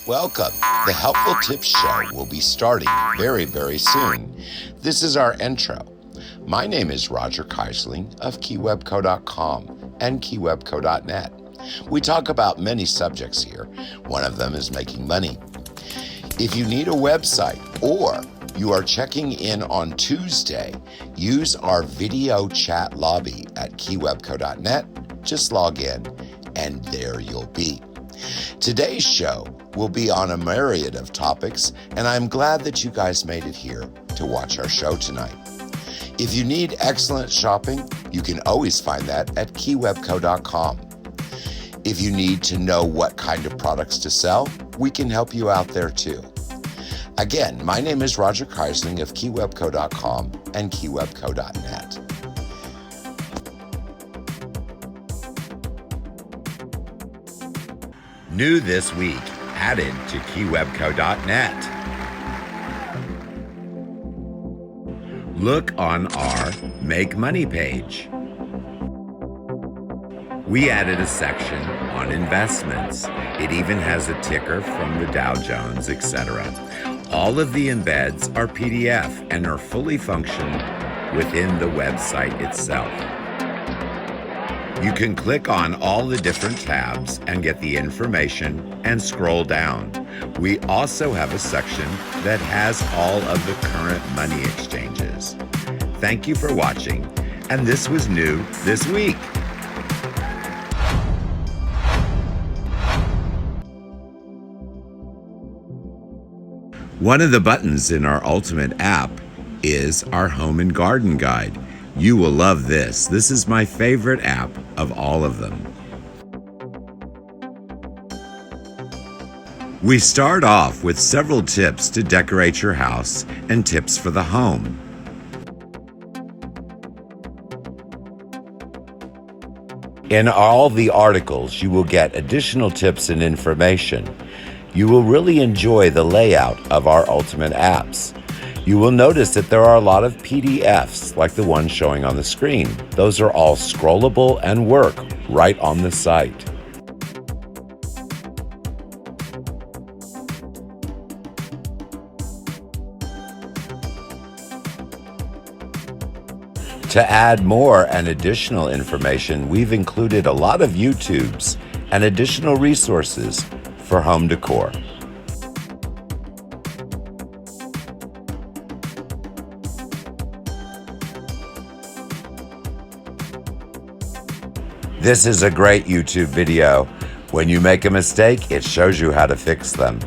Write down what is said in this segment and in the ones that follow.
Welcome. The Helpful Tips Show will be starting very, very soon. This is our intro. My name is Roger Keyserling of Keywebco.com and Keywebco.net. We talk about many subjects here. One of them is making money. If you need a website or you are checking in on Tuesday, use our video chat lobby at Keywebco.net. Just log in and there you'll be. Today's show will be on a myriad of topics, and I'm glad that you guys made it here to watch our show tonight. If you need excellent shopping, you can always find that at Keywebco.com. If you need to know what kind of products to sell, we can help you out there too. Again, my name is Roger Keyserling of Keywebco.com and Keywebco.net. New this week, added to Keywebco.net. Look on our Make Money page. We added a section on investments. It even has a ticker from the Dow Jones, etc. All of the embeds are PDF and are fully functional within the website itself. You can click on all the different tabs and get the information and scroll down. We also have a section that has all of the current money exchanges. Thank you for watching, and this was new this week. One of the buttons in our Ultimate app is our Home and Garden Guide. You will love this. This is my favorite app of all of them. We start off with several tips to decorate your house and tips for the home. In all the articles, you will get additional tips and information. You will really enjoy the layout of our Ultimate apps. You will notice that there are a lot of PDFs like the one showing on the screen. Those are all scrollable and work right on the site. To add more and additional information, we've included a lot of YouTubes and additional resources for home decor. This is a great YouTube video. When you make a mistake, it shows you how to fix them.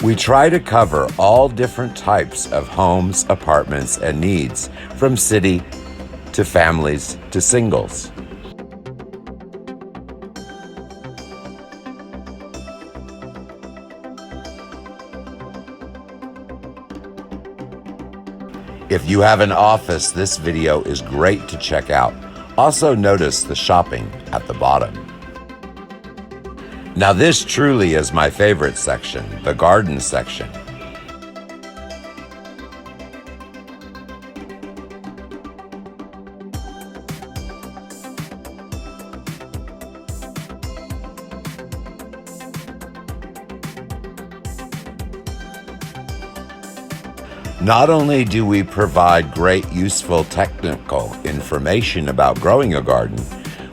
We try to cover all different types of homes, apartments, and needs, from city to families to singles. If you have an office, this video is great to check out. Also notice the shopping at the bottom. Now this truly is my favorite section, the garden section. Not only do we provide great useful technical information about growing a garden,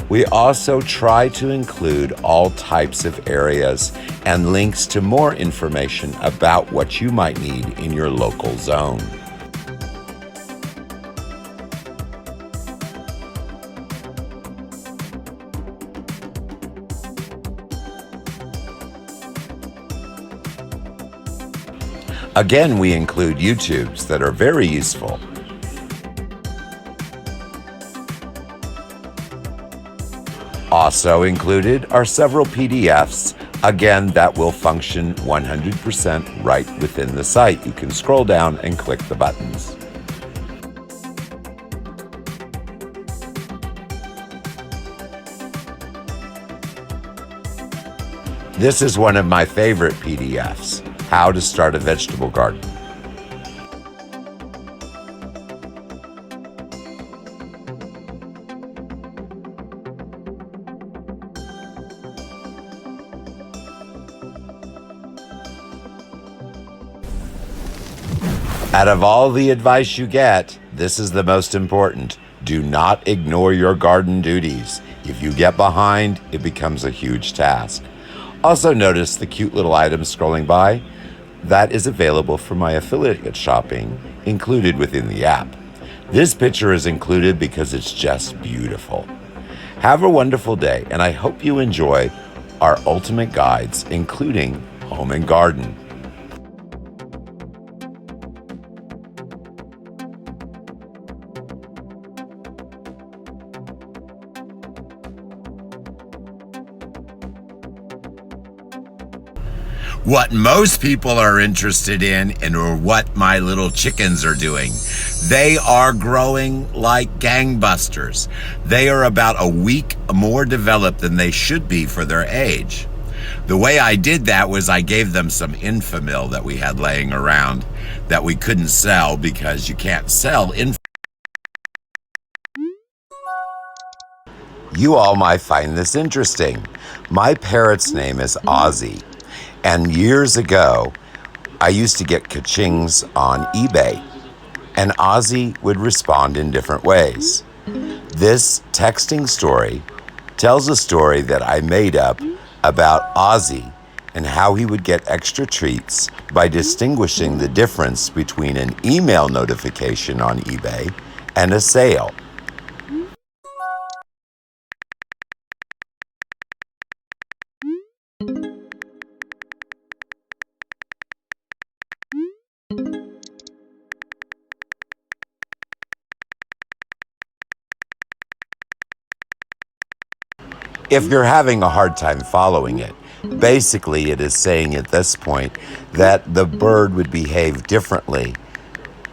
we also try to include all types of areas and links to more information about what you might need in your local zone. Again, we include YouTubes that are very useful. Also included are several PDFs, again, that will function 100% right within the site. You can scroll down and click the buttons. This is one of my favorite PDFs, How to Start a Vegetable Garden. Out of all the advice you get, this is the most important. Do not ignore your garden duties. If you get behind, it becomes a huge task. Also notice the cute little items scrolling by. That is available for my affiliate shopping, included within the app. This picture is included because it's just beautiful. Have a wonderful day, and I hope you enjoy our ultimate guides, including home and garden. What most people are interested in or what my little chickens are doing. They are growing like gangbusters. They are about a week more developed than they should be for their age. The way I did that was I gave them some Infamil that we had laying around that we couldn't sell because you can't sell Infamil. You all might find this interesting. My parrot's name is Ozzy. And years ago, I used to get ka-chings on eBay, and Ozzy would respond in different ways. This texting story tells a story that I made up about Ozzy and how he would get extra treats by distinguishing the difference between an email notification on eBay and a sale. If you're having a hard time following it, basically it is saying at this point that the bird would behave differently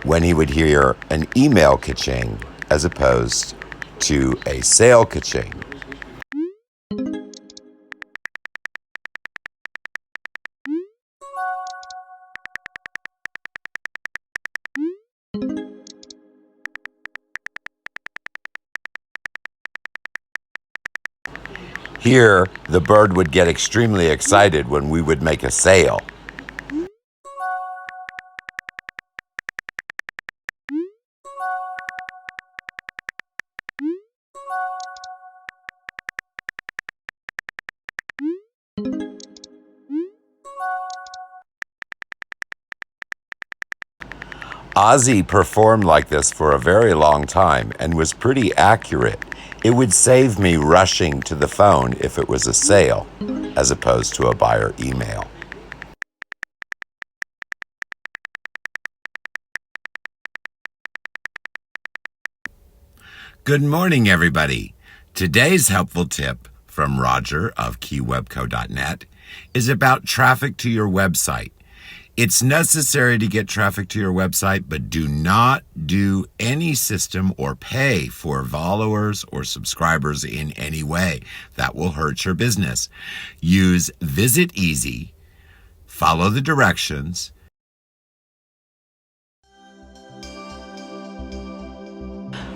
when he would hear an email ka-ching as opposed to a sale ka-ching. Here, the bird would get extremely excited when we would make a sale. Ozzy performed like this for a very long time and was pretty accurate. It would save me rushing to the phone if it was a sale, as opposed to a buyer email. Good morning, everybody. Today's helpful tip from Roger of Keywebco.net is about traffic to your website. It's necessary to get traffic to your website, but do not do any system or pay for followers or subscribers in any way. That will hurt your business. Use Visit Easy, follow the directions.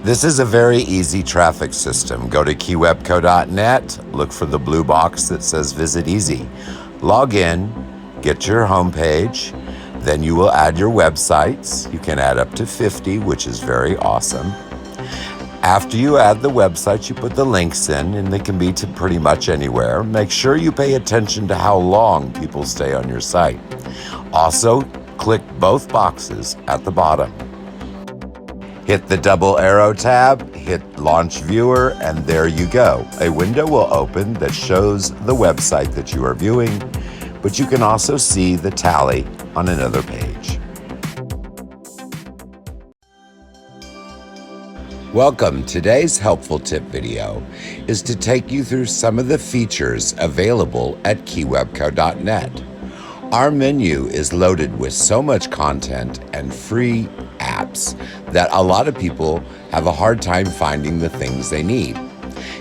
This is a very easy traffic system. Go to Keywebco.net, look for the blue box that says Visit Easy. Log in, get your homepage, then you will add your websites. You can add up to 50, which is very awesome. After you add the websites, you put the links in, and they can be to pretty much anywhere. Make sure you pay attention to how long people stay on your site. Also, click both boxes at the bottom. Hit the double arrow tab, hit Launch Viewer, and there you go. A window will open that shows the website that you are viewing, but you can also see the tally on another page. Welcome. Today's helpful tip video is to take you through some of the features available at Keywebco.net. Our menu is loaded with so much content and free apps that a lot of people have a hard time finding the things they need.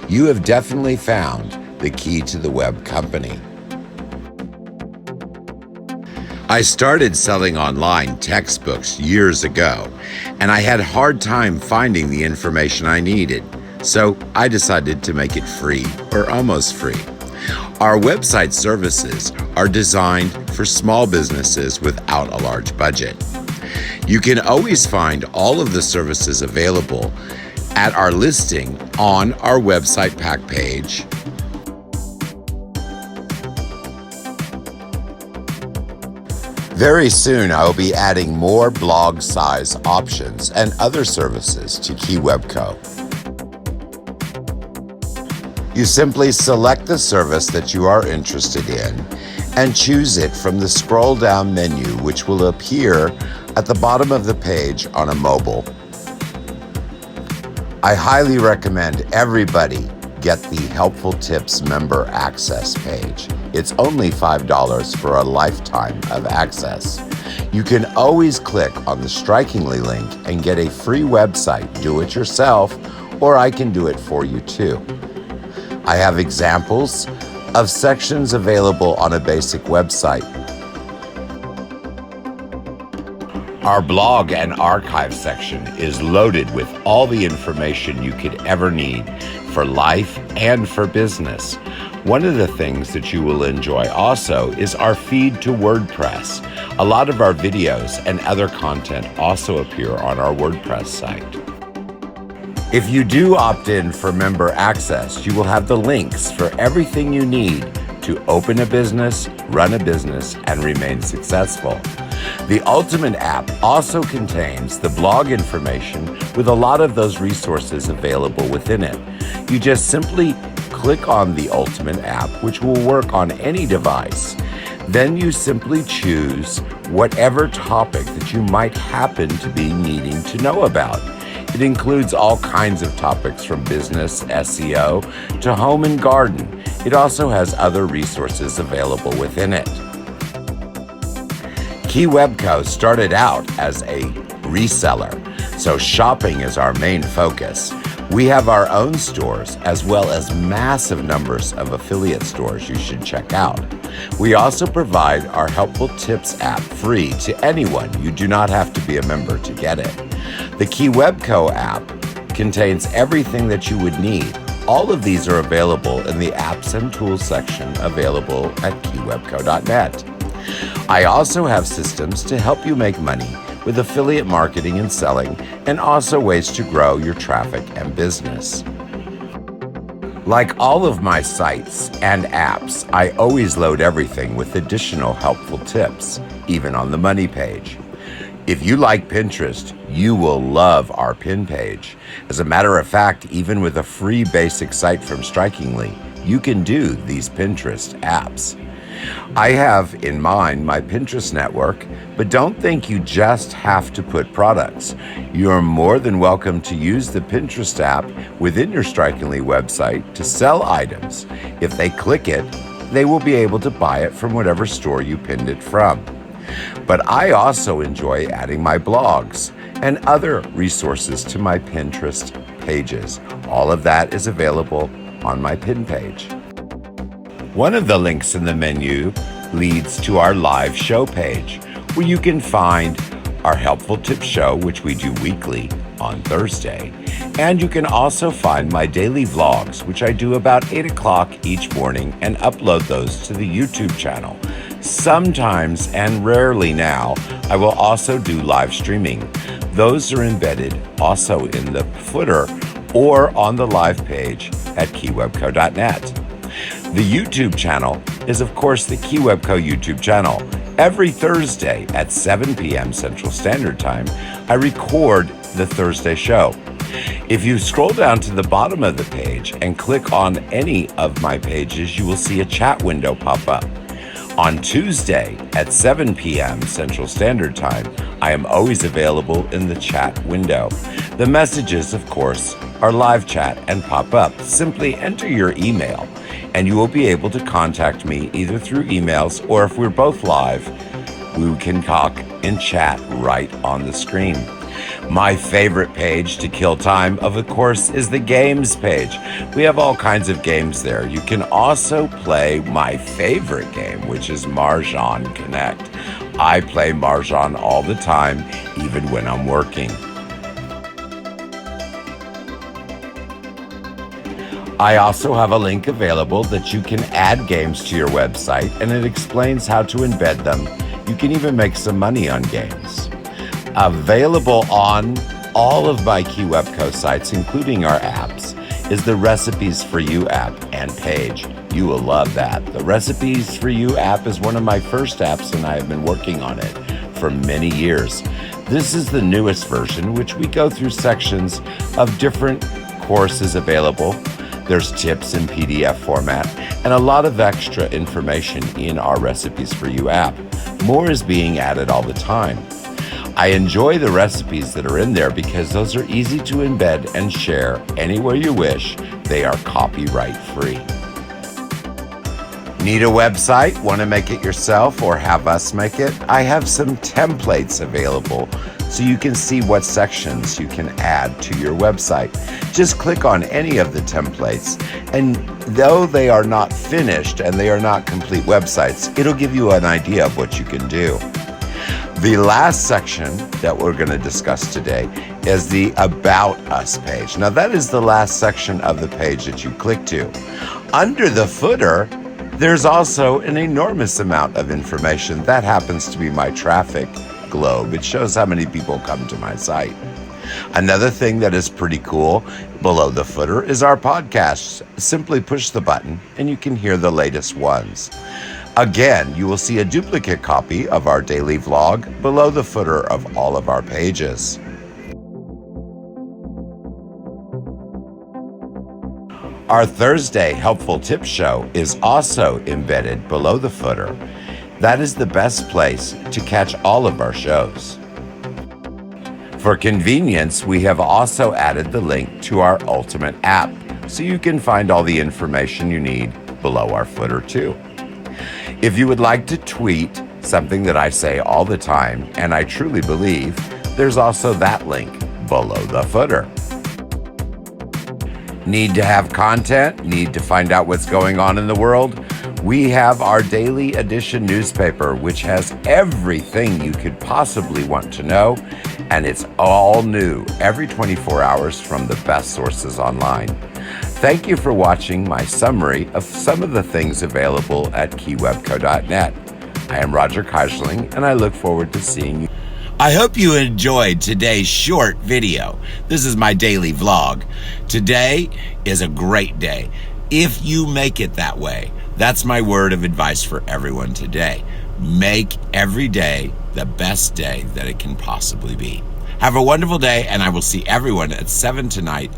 You have definitely found the key to the web company. I started selling online textbooks years ago, and I had a hard time finding the information I needed, so I decided to make it free or almost free. Our website services are designed for small businesses without a large budget. You can always find all of the services available at our listing on our website pack page. Very soon, I will be adding more blog size options and other services to Keywebco. You simply select the service that you are interested in and choose it from the scroll down menu, which will appear at the bottom of the page on a mobile. I highly recommend everybody get the Helpful Tips member access page. It's only $5 for a lifetime of access. You can always click on the Strikingly link and get a free website, do it yourself, or I can do it for you too. I have examples of sections available on a basic website. Our blog and archive section is loaded with all the information you could ever need for life and for business. One of the things that you will enjoy also is our feed to WordPress. A lot of our videos and other content also appear on our WordPress site. If you do opt in for member access, you will have the links for everything you need to open a business, run a business, and remain successful. The Ultimate app also contains the blog information with a lot of those resources available within it. You just simply click on the Ultimate app, which will work on any device. Then you simply choose whatever topic that you might happen to be needing to know about. It includes all kinds of topics from business, SEO, to home and garden. It also has other resources available within it. Keywebco started out as a reseller, so shopping is our main focus. We have our own stores as well as massive numbers of affiliate stores you should check out. We also provide our Helpful Tips app free to anyone. You do not have to be a member to get it. The Keywebco app contains everything that you would need. All of these are available in the Apps and Tools section available at keywebco.net. I also have systems to help you make money with affiliate marketing and selling, and also ways to grow your traffic and business. Like all of my sites and apps, I always load everything with additional helpful tips, even on the money page. If you like Pinterest, you will love our pin page. As a matter of fact, even with a free basic site from Strikingly, you can do these Pinterest apps. I have in mind my Pinterest network, but don't think you just have to put products. You're more than welcome to use the Pinterest app within your Strikingly website to sell items. If they click it, they will be able to buy it from whatever store you pinned it from. But I also enjoy adding my blogs and other resources to my Pinterest pages. All of that is available on my pin page. One of the links in the menu leads to our live show page, where you can find our Helpful Tips show, which we do weekly on Thursday. And you can also find my daily vlogs, which I do about 8 o'clock each morning, and upload those to the YouTube channel. Sometimes, and rarely now, I will also do live streaming. Those are embedded also in the footer or on the live page at keywebco.net. The YouTube channel is, of course, the Keywebco YouTube channel. Every Thursday at 7 p.m. Central Standard Time, I record the Thursday show. If you scroll down to the bottom of the page and click on any of my pages, you will see a chat window pop up. On Tuesday at 7 p.m. Central Standard Time, I am always available in the chat window. The messages, of course, are live chat and pop up. Simply enter your email, and you will be able to contact me either through emails, or if we're both live, we can talk and chat right on the screen. My favorite page to kill time, of course, is the games page. We have all kinds of games there. You can also play my favorite game, which is Mahjong Connect. I play Mahjong all the time, even when I'm working. I also have a link available that you can add games to your website, and it explains how to embed them. You can even make some money on games. Available on all of my Keywebco sites, including our apps, is the Recipes for You app and page. You will love that. The Recipes for You app is one of my first apps, and I have been working on it for many years. This is the newest version, which we go through sections of different courses available. There's tips in PDF format and a lot of extra information in our Recipes for You app. More is being added all the time. I enjoy the recipes that are in there because those are easy to embed and share anywhere you wish. They are copyright free. Need a website? Want to make it yourself or have us make it? I have some templates available so you can see what sections you can add to your website. Just click on any of the templates, and though they are not finished and they are not complete websites, it'll give you an idea of what you can do. The last section that we're going to discuss today is the About Us page. Now that is the last section of the page that you click to. Under the footer, there's also an enormous amount of information. That happens to be my traffic globe. It shows how many people come to my site. Another thing that is pretty cool below the footer is our podcasts. Simply push the button and you can hear the latest ones. Again, you will see a duplicate copy of our daily vlog below the footer of all of our pages. Our Thursday Helpful Tips Show is also embedded below the footer. That is the best place to catch all of our shows. For convenience, we have also added the link to our Ultimate app, so you can find all the information you need below our footer too. If you would like to tweet something that I say all the time, and I truly believe, there's also that link below the footer. Need to have content? Need to find out what's going on in the world? We have our daily edition newspaper, which has everything you could possibly want to know, and it's all new every 24 hours from the best sources online. Thank you for watching my summary of some of the things available at Keywebco.net. I am Roger Keyserling, and I look forward to seeing you. I hope you enjoyed today's short video. This is my daily vlog. Today is a great day, if you make it that way. That's my word of advice for everyone today. Make every day the best day that it can possibly be. Have a wonderful day, and I will see everyone at 7 tonight.